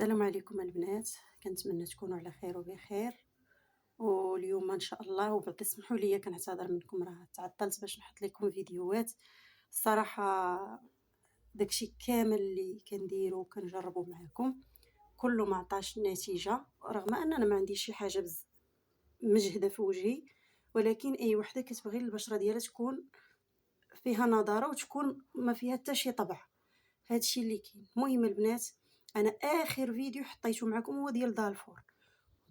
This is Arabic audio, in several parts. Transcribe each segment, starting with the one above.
السلام عليكم البنات، كنتمنى تكونوا على خير وبخير. واليوم ان شاء الله وبعد تسمحوا لي كنعتذر منكم، راه تعطلت باش نحط لكم فيديوهات. الصراحه داكشي كامل اللي كنديرو وكنجربو معكم كله ما عطاش النتيجه، رغم اننا ما عنديش شي حاجه مجهده في وجهي، ولكن اي وحده كتبغي البشره ديالها تكون فيها نضاره وتكون ما فيها حتى شي طبع. هادشي اللي كاين. المهم البنات، انا اخر فيديو حطيته معكم هو ديال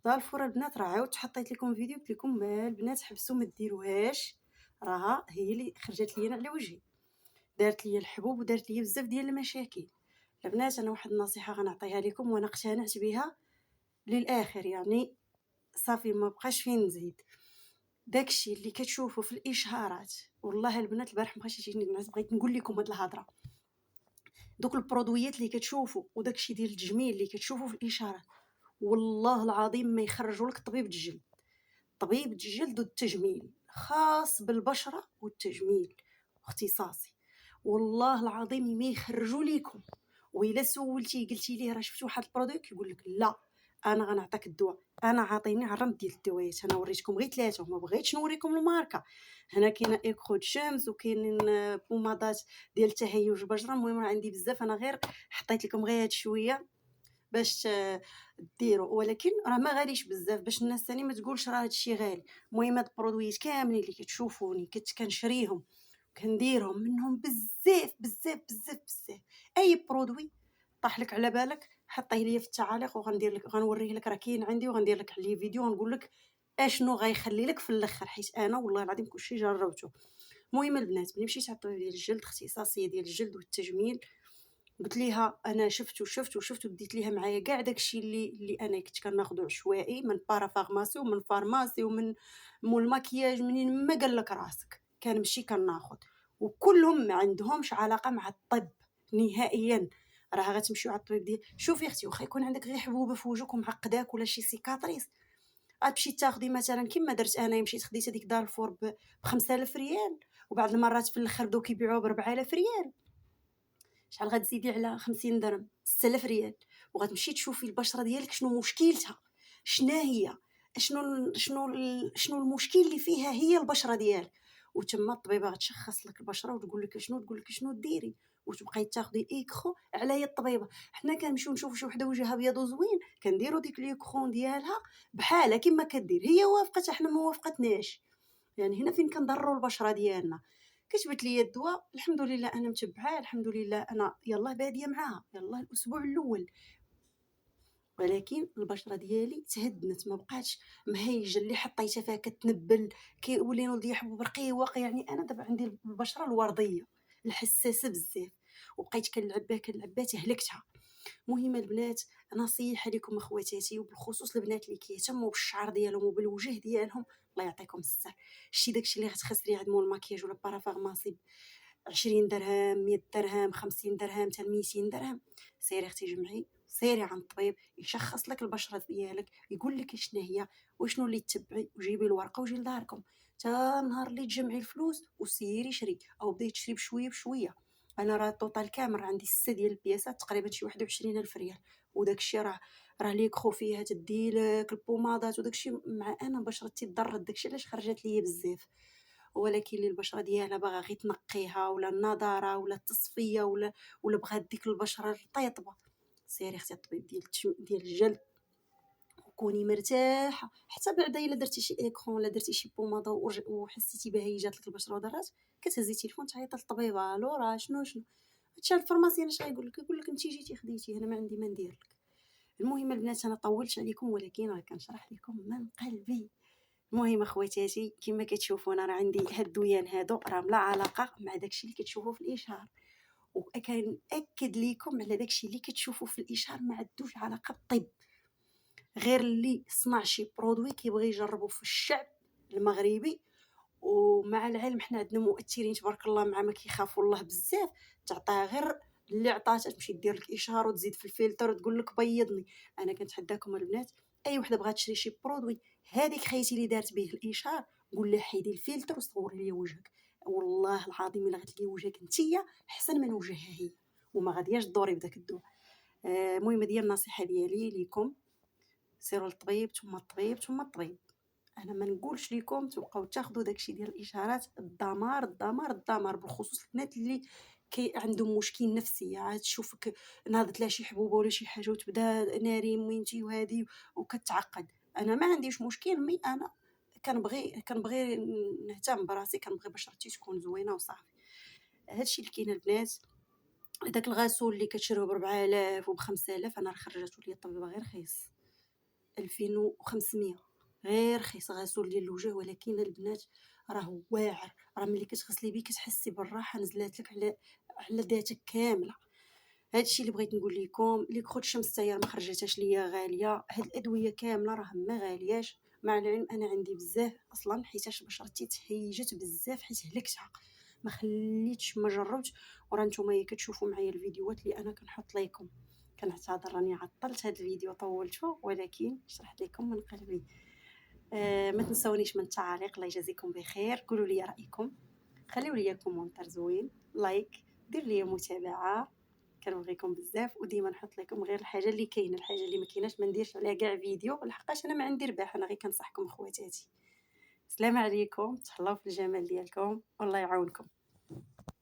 دالفور البنات، راه عاودت حطيت لكم فيديو قلت لكم ما البنات حبسوا ما ديروهاش، راها هي اللي خرجت لي على وجهي، دارت لي الحبوب ودارت لي بزاف ديال المشاكل. البنات انا واحد النصيحه غنعطيها لكم وانا اقتنعت بها للاخر، يعني صافي ما بقاش فين نزيد. داكشي اللي كتشوفوا في الاشهارات، والله البنات البارح مابغيتش يجيني الناس، بغيت نقول لكم هاد الهضره. دوك البرودويات اللي كتشوفوا وداكشي ديال التجميل اللي كتشوفوا في الاشارات، والله العظيم ما يخرجوا لك طبيب الجلد والتجميل خاص بالبشره والتجميل اختصاصي، والله العظيم ما يخرجوا ليكم. وإلا سولتي قلتي ليه راه شفت واحد البرودوي كيقول لك لا، انا غنعطيك الدواء، انا عاطيني عرض ديال الدوايات، انا وريتكم غير ثلاثه وما بغيتش نوريكم الماركه. هنا كاينه ايكرو شمس وكاينين بومادات ديال تهيج البشره. المهم راه عندي بزاف، انا غير حطيت لكم غير هاد شويه باش ديروا، ولكن راه ما غاليش بزاف باش الناس ثاني ما تقولش راه هادشي غالي. المهم هاد البرودويات كاملين اللي كتشوفوني كنشريهم كنديرهم منهم بزاف بزاف بزاف بزاف. اي برودوي طاح لك على بالك حطيه ليا في التعاليق وغندير لك، غنوريه لك، راه كاين عندي وغندير لك عليه فيديو ونقول لك اشنو غيخلي لك في الاخر، حيت انا والله العظيم كلشي جربته. المهم البنات، ملي مشيت على الطبيب ديال الجلد، اختصاصيه ديال الجلد والتجميل، قلت ليها انا شفت وديت ليها معايا كاع داكشي اللي انا كنت كناخذو عشوائي من بارا فارماسي ومن فارماسي ومن مول الماكياج، منين ما قال لك راسك كنمشي كناخذ، وكلهم ما عندهمش علاقه مع الطب نهائيا. راه غتمشيو على الطبيب ديال، شوفي اختي، واخا يكون عندك غير حبوبه في وجهك ومعقداك ولا شي سيكاتريس، غتمشي تاخدي مثلا كيما درت انا، مشيت خديت هذيك دارفور ب 5000 ريال، وبعض المرات في الاخر بداو كيبيعوها ب 4000 ريال. شحال غتزيدي على 50 درهم؟ 6000 ريال. وغتمشي تشوفي البشره ديالك شنو مشكلتها، شناهي، شنو المشكل اللي فيها هي البشره ديالك، وتما الطبيبه غتشخص لك البشره وتقول لك شنو ديري، وتبقاي تاخدي ايكرو. على هي الطبيبه حنا كنمشيو نشوفوا شي وحده وجهها ابيض وزوين كنديروا ديك ليكرو ديالها بحالها كما كدير هي، وافقت حنا ما وافقتناش. يعني هنا فين كنضروا البشره ديالنا. كتبت لي الدواء، الحمد لله انا متبعاه، الحمد لله انا يلا باديه معاها، يلا الاسبوع الاول، ولكن البشره ديالي تهدنت، ما بقاتش مهيجه، اللي حطيتها فيها كتنبل، كيولي نولي حبوب رقيق. يعني انا دابا عندي البشره الورديه الحساسه بزاف، وبقيت كنلعب بها تهلكتها. مهمه البنات، نصيحه لكم اخواتاتي، وبالخصوص البنات اللي كيهتموا بالشعر ديالهم وبالوجه ديالهم، الله يعطيكم الستر. شتي داكشي اللي غتخسري عند مول الماكياج ولا بارافارماسي 20 درهم 100 درهم 50 درهم حتى 200 درهم، سيري اختي جمعي، سيري عند الطبيب يشخص لك البشره ديالك، يقول لك شنو هي وشنو اللي تتبعي، وجيبي الورقه وجي لداركم تا نهار اللي تجمعي الفلوس وسيري شري، او بداي تشري بشويه بشويه. انا راه الطوطال كامل عندي 6 ديال البياسات، تقريبا شي 21000 ريال، وداكشي راه ليكرو فيها تديلك البومادات وداكشي، مع انا بشرتي ضرت، داكشي علاش خرجت ليا بزاف. ولكن اللي البشره ديالها باغا غير تنقيها، ولا النضاره ولا التصفيه، ولا بغات ديك البشره الرطيبه، سيري اختي الطبيب ديال الجلد وكوني مرتاحه. حتى بعدا الا درتي شي ايكرون ولا درتي شي بوماده وحسيتي بها هي جات لك البشره وضرات، كتهزي التليفون تعيط للطبيبه، الو راه شنو هادشي الفارماسيان اش غايقول لك؟ يقول لك انت جيتي خديتي، انا ما عندي ما ندير لك. المهم البنات، انا طولت عليكم ولكن راه كنشرح لكم من قلبي. المهم اخواتاتي، كما كتشوفونا راه عندي هاد الدويان هادو راه لا علاقه مع داكشي اللي كتشوفوه في الاشهار، وكنأكد لكم على داكشي اللي كتشوفوه في الاشهار ما عندوش علاقه بالطب، غير اللي صنع شي برودوي كيبغي يجربه في الشعب المغربي. ومع العلم حنا عندنا مؤثرين تبارك الله مع ما كيخافوا الله بزاف، تعطيها غير اللي عطاتها تمشي دير لك اشهار وتزيد في الفلتر وتقول لك بيضني. انا كنتحداكم البنات، اي وحده بغات تشري شي برودوي، هذيك خيتي اللي دارت به الاشهار، قول لها حيدي الفلتر وصوري لي وجهك، والله العظيم الا غتلقي وجهك نتيا احسن من وجهها هي، وما غادياش تدوري بداك الدواء. المهم هذه هي النصيحه ديالي ليكم، سيروا للطبيب ثم الطبيب ثم الطبيب. انا ما نقولش لكم تبقاو تاخذوا داكشي ديال الاشارات، الدمار الدمار الدمار، بالخصوص البنات اللي عندهم مشكل نفسي، عاد تشوفك ناضت لها شي حبوبه ولا شي حاجه وتبدا ناري وينتي وهذه وكتعقد. انا ما عنديش مشكل، مي انا كنبغي نهتم براسي، كنبغي بشرتي تكون زوينه وصافي. هادشي اللي كاين البنات. داك الغسول اللي كتشريوه ب 4000 وب 5000 انا راه خرجته لي الطبيبه غير رخيص، 2500 غير رخيص غسول ديال الوجه. ولكن البنات راه واعر، راه ملي كتغسلي بيه كتحسي بالراحه نزلات لك على ذاتك كامله. هادشي اللي بغيت نقول لكم. لي كروت الشمس حتى هي ما خرجتهاش ليا غاليه، هاد الادويه كامله راه ما غالياش. مع العلم انا عندي بزاف اصلا، حيتاش بشرتي تهيجت بزاف حيت هلكتها، ما خليتش ما جربت. وراه نتوما كتشوفوا معايا الفيديوهات اللي انا كنحط لكم. كنعتذر راني عطلت هذا الفيديو طولته، ولكن شرحت لكم من قلبي. ما تنسونيش من التعاليق، الله يجازيكم بخير. قولوا لي رايكم، خليوا لي كومونتير زوين، لايك، دير لي متابعه. كنبغيكم بزاف، وديما نحط لكم غير الحاجه اللي كاينه، الحاجه اللي ما كايناش ما نديرش عليها كاع فيديو، لحقاش انا ما عندي ربح، انا غير كنصحكم خواتاتي. السلام عليكم، تهلاو في الجمال ديالكم والله يعاونكم.